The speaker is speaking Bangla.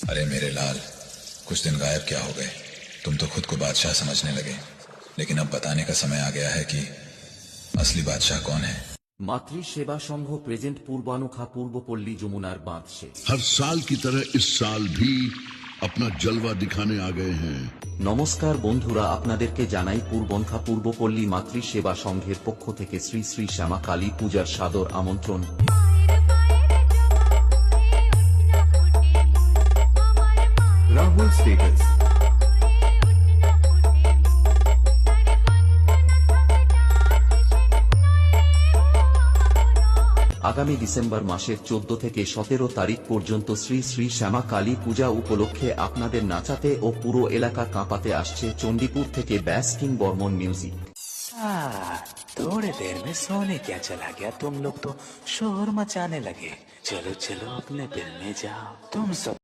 अरे मेरे लाल, कुछ दिन गायब क्या हो गए? तुम तो खुद को बादशाह समझने लगे, लेकिन अब बताने का समय आ गया है कि असली बादशाह कौन है। मातृ सेवा संघ प्रेजेंट पूर्वानुखा पूर्वपल्ली যমুনার বাঁধ से हर साल की तरह इस साल भी अपना जलवा दिखाने आ गए हैं। নমস্কার বন্ধুরা, আপনাদেরকে জানাই পূর্বনখা পূর্বপল্লী মাতৃ সেবা সংঘের পক্ষ থেকে শ্রী শ্রী শ্যামা কালী পূজার সাদর আমন্ত্রণ। রাহুল স্টেটাস আগামী ডিসেম্বর মাসের 14 থেকে 17 তারিখ পর্যন্ত শ্রী শ্রী শ্যামা কালী পূজা উপলক্ষে আপনাদের নাচাতে ও পুরো এলাকা কাঁপাতে আসছে চণ্ডীপুর থেকে ব্যাস কিং বর্মন মিউজিক। थोड़ी देर में सोने क्या चला गया, तुम लोग तो शोर मचाने लगे। चलो चलो अपने दिल में जाओ, तुम सब